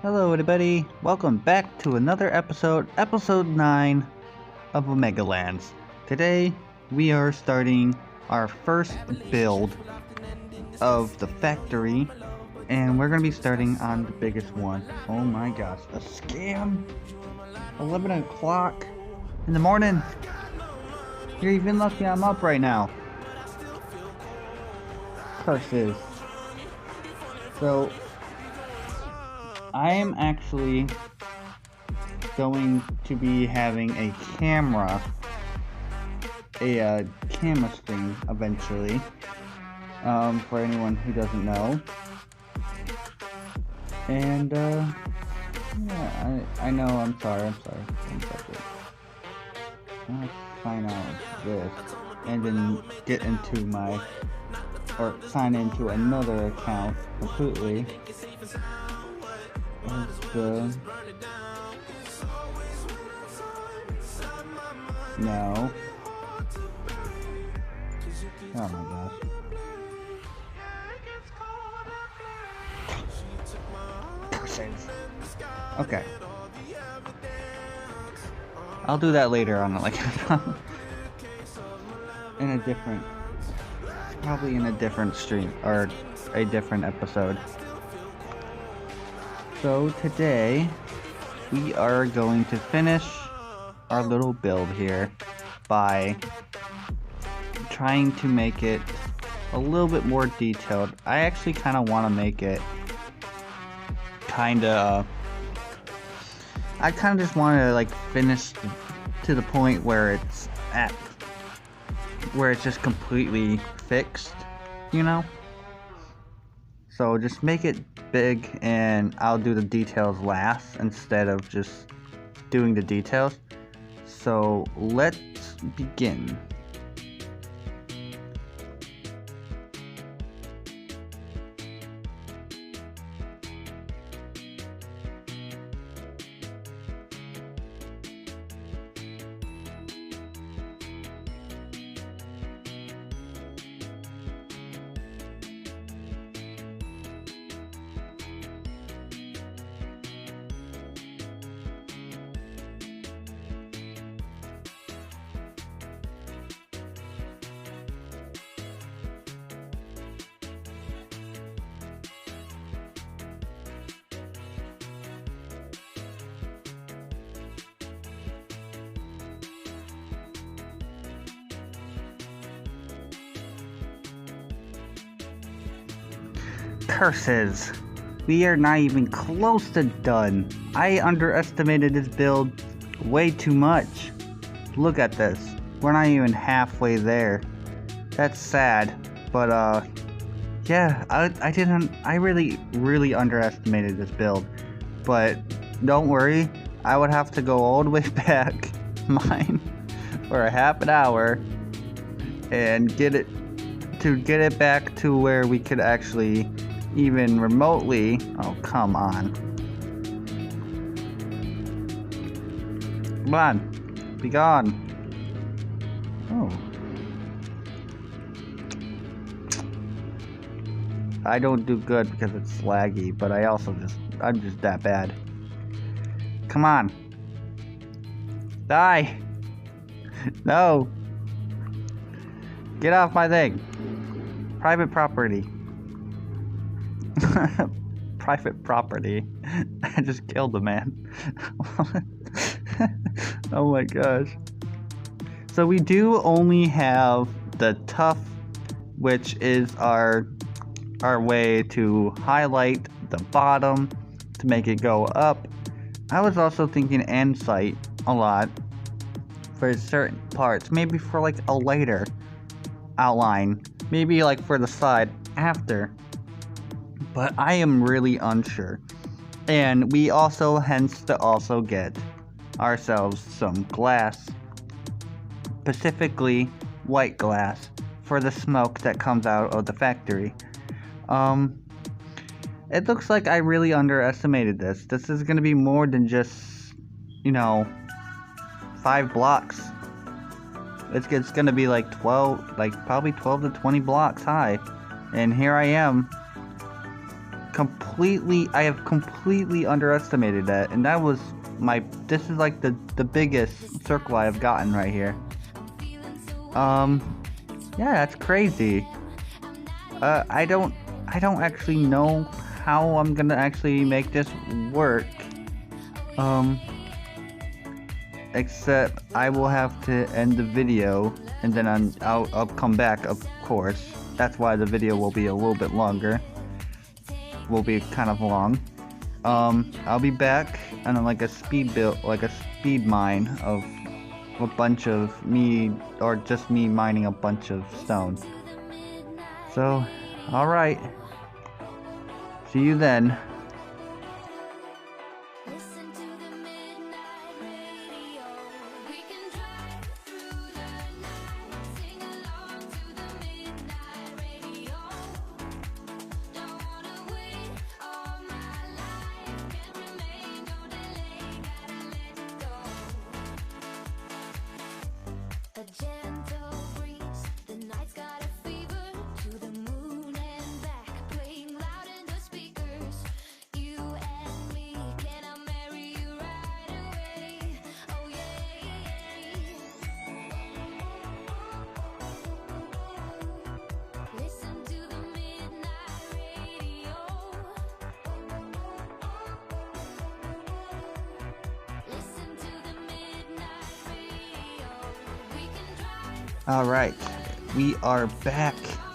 Hello everybody, welcome back to another episode 9 of Omegaland. Today we are starting our first build of the factory, and we're going to be starting on the biggest one. Oh my gosh, a scam! 11 o'clock in the morning! You're even lucky I'm up right now. Curses. So I am actually going to be having a camera stream eventually, for anyone who doesn't know. And yeah, I know, I'm sorry. Let's sign out of this and then get into sign into another account completely. No. Oh my gosh. Okay. I'll do that later on, like probably in a different stream or a different episode. So today we are going to finish our little build here by trying to make it a little bit more detailed. I actually kind of want to make it I kind of just want to like finish to the point where it's just completely fixed, you know? So just make it big and I'll do the details last instead of just doing the details. So let's begin. Curses. We are not even close to done. I underestimated this build way too much. Look at this. We're not even halfway there. That's sad. But yeah, I really underestimated this build. But don't worry, I would have to go all the way back mine for a half an hour and get it back to where we could actually even remotely. Oh, come on. Come on. Be gone. Oh. I don't do good because it's laggy, but I'm just that bad. Come on. Die. No. Get off my thing. Private property. Private property. I just killed the man. Oh my gosh. So we do only have the tough, which is our way to highlight the bottom to make it go up. I was also thinking andesite a lot for certain parts, maybe for like a lighter outline, maybe like for the side after. But I am really unsure. And we also also get ourselves some glass, specifically white glass, for the smoke that comes out of the factory. It looks like I really underestimated this. This is gonna be more than just, 5 blocks. It's gonna be like probably 12 to 20 blocks high. And here I am, I have completely underestimated that, and that was this is like the biggest circle I've gotten right here. Yeah, that's crazy. I don't actually know how I'm gonna actually make this work. Except I will have to end the video, and then I'll come back, of course. That's why the video will be a little bit longer. Will be kind of long. I'll be back and like a speed mine of a bunch of me, or just me mining a bunch of stone. So, alright. See you then. Alright, we are back.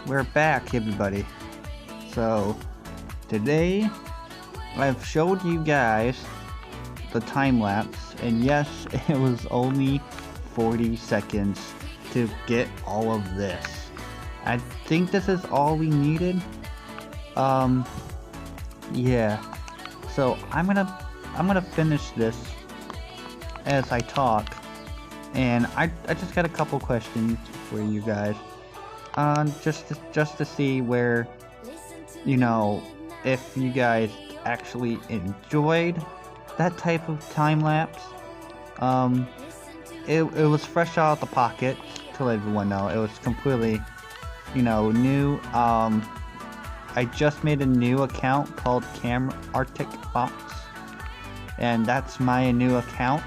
We're back, everybody. So, today, I've showed you guys the time lapse, and yes, it was only 40 seconds to get all of this. I think this is all we needed. Yeah. So, I'm gonna finish this as I talk. And I just got a couple questions for you guys, just to see where, you know, if you guys actually enjoyed that type of time lapse. It was fresh out of the pocket to let everyone know. It was completely, you know, new. I just made a new account called Arctic Fox, and that's my new account.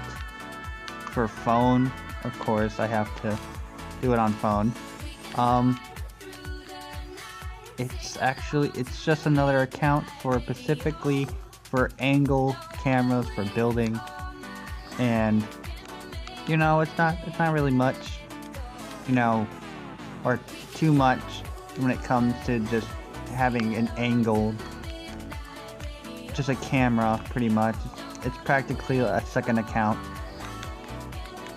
For phone, of course, I have to do it on phone. It's just another account specifically for angle cameras for building, and you know, it's not really much, you know, or too much when it comes to just having an angle, just a camera, pretty much. It's practically a second account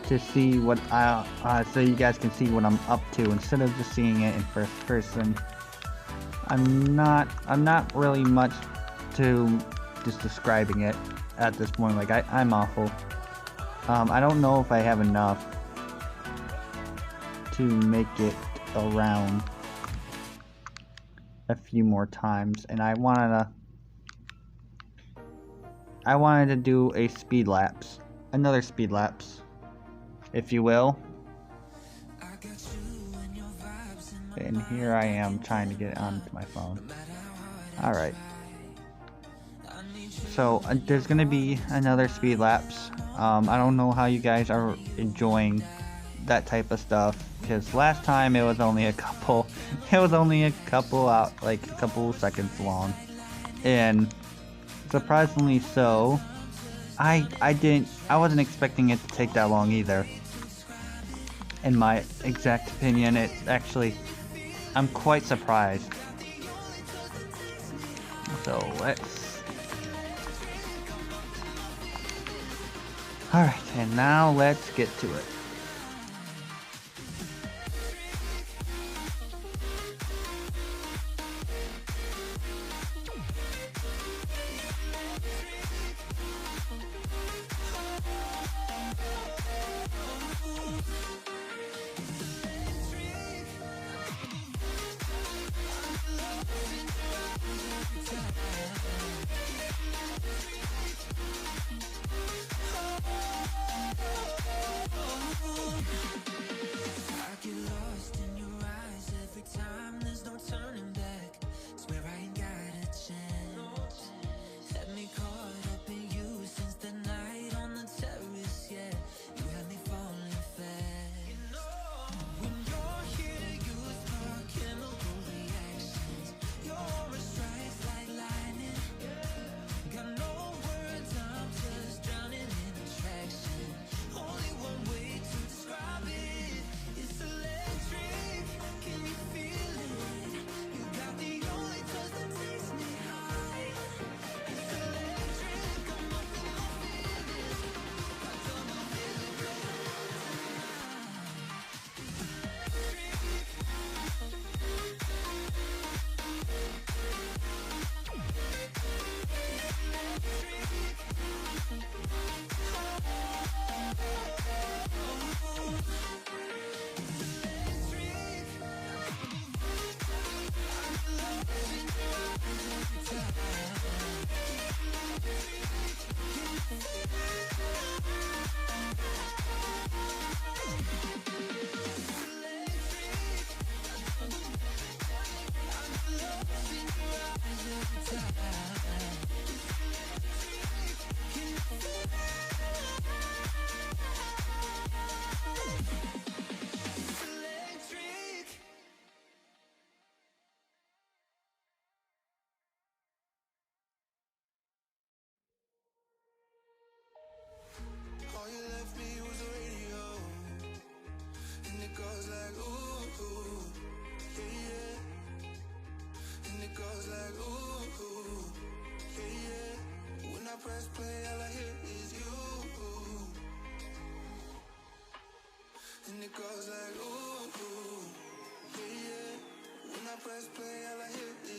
to see what so you guys can see what I'm up to instead of just seeing it in first person. I'm not really much to just describing it at this point. Like I'm awful. I don't know if I have enough to make it around a few more times, and I wanted to do a speed lapse, another speed lapse, if you will. And here I am trying to get onto my phone. Alright. So there's gonna be another speed lapse. I don't know how you guys are enjoying that type of stuff, because last time it was only a couple seconds long, and surprisingly so, I wasn't expecting it to take that long either. In my exact opinion, it's actually, I'm quite surprised. So alright, and now let's get to it.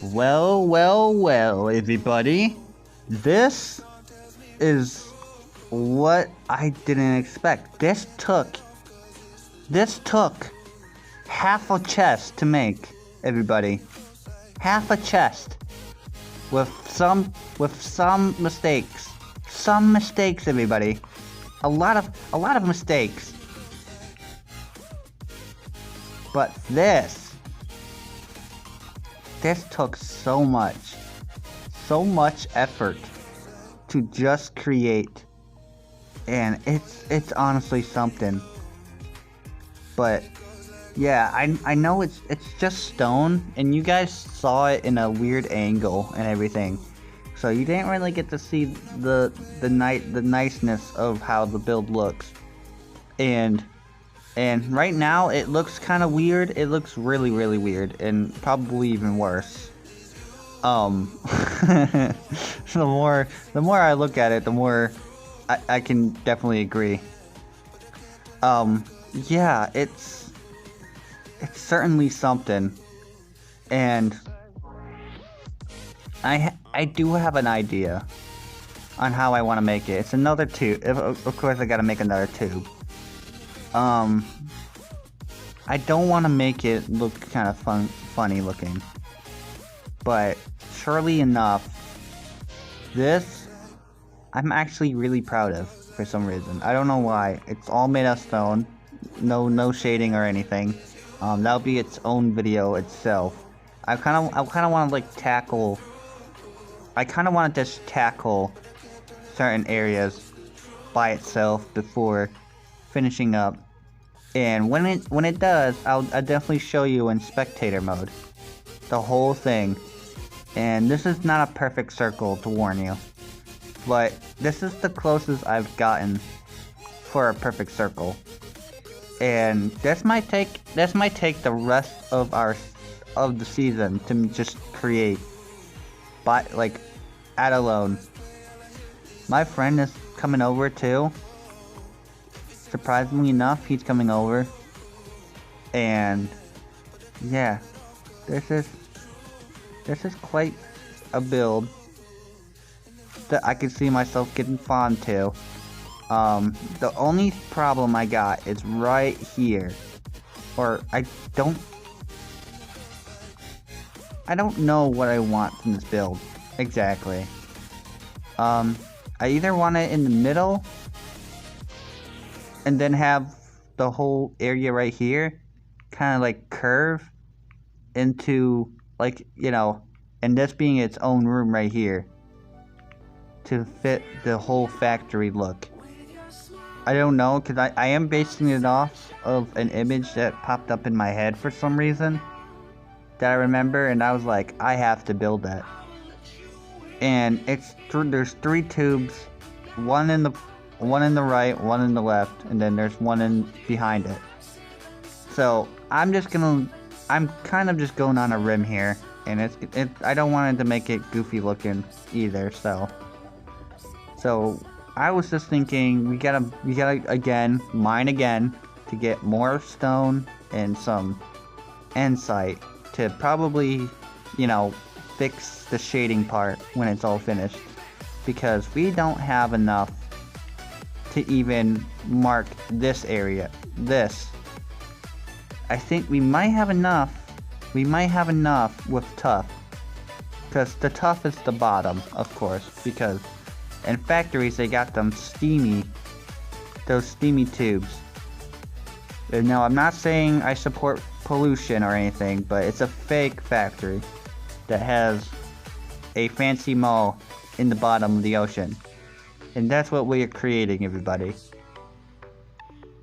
Well, well, well, everybody. This is what I didn't expect. This took half a chest to make, everybody. Half a chest. With some mistakes. Some mistakes, everybody. A lot of mistakes. But this took so much effort to just create, and it's honestly something. But yeah, I know it's just stone, and you guys saw it in a weird angle and everything, so you didn't really get to see the niceness of how the build looks. And right now it looks kind of weird. It looks really weird, and probably even worse. The more I look at it, the more I can definitely agree. Yeah, it's certainly something, and I do have an idea on how I want to make it. It's another tube. Of course, I gotta make another tube. I don't want to make it look kind of funny looking, but surely enough, this I'm actually really proud of for some reason. I don't know why. It's all made of stone, no shading or anything. That'll be its own video itself. I kind of want to like tackle. I kind of want to just tackle certain areas by itself before finishing up. And when it does, I'll definitely show you in spectator mode, the whole thing. And this is not a perfect circle, to warn you, but this is the closest I've gotten for a perfect circle. And this might take the rest of the season to just create, but like, at alone. My friend is coming over too. Surprisingly enough, he's coming over, and yeah, this is quite a build that I can see myself getting fond to. The only problem I got is right here, or I don't know what I want from this build exactly. I either want it in the middle and then have the whole area right here kind of like curve into, like, you know, and this being its own room right here to fit the whole factory look. I don't know, because I am basing it off of an image that popped up in my head for some reason that I remember, and I was like, I have to build that. And there's 3 tubes, one in the right, one in the left, and then there's one in behind it. So I'm kind of just going on a rim here, and I don't want it to make it goofy looking either. So I was just thinking we gotta mine again to get more stone and some insight to probably, you know, fix the shading part when it's all finished, because we don't have enough to even mark this area. I think we might have enough. We might have enough with tough, because the tough is the bottom, of course, because in factories they got those steamy tubes. And now, I'm not saying I support pollution or anything, but it's a fake factory that has a fancy mall in the bottom of the ocean. And that's what we are creating, everybody.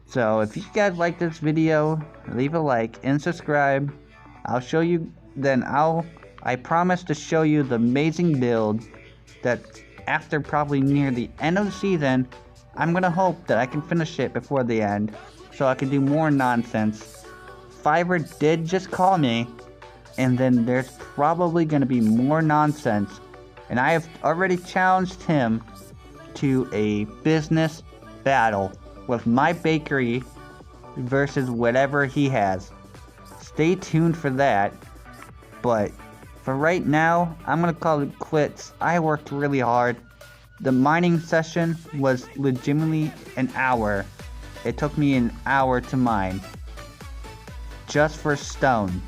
So if you guys like this video, leave a like and subscribe. I'll show you, I promise to show you the amazing build that after probably near the end of the season, I'm gonna hope that I can finish it before the end, so I can do more nonsense. Fiverr did just call me, and then there's probably gonna be more nonsense, and I have already challenged him to a business battle with my bakery versus whatever he has. Stay tuned for that, but for right now, I'm gonna call it quits. I worked really hard. The mining session was legitimately an hour. It took me an hour to mine. Just for stone.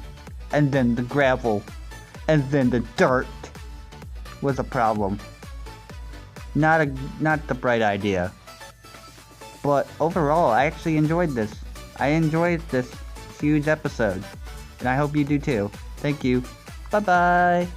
And then the gravel. And then the dirt was a problem. Not the bright idea. But overall, I actually enjoyed this. I enjoyed this huge episode. And I hope you do too. Thank you. Bye-bye.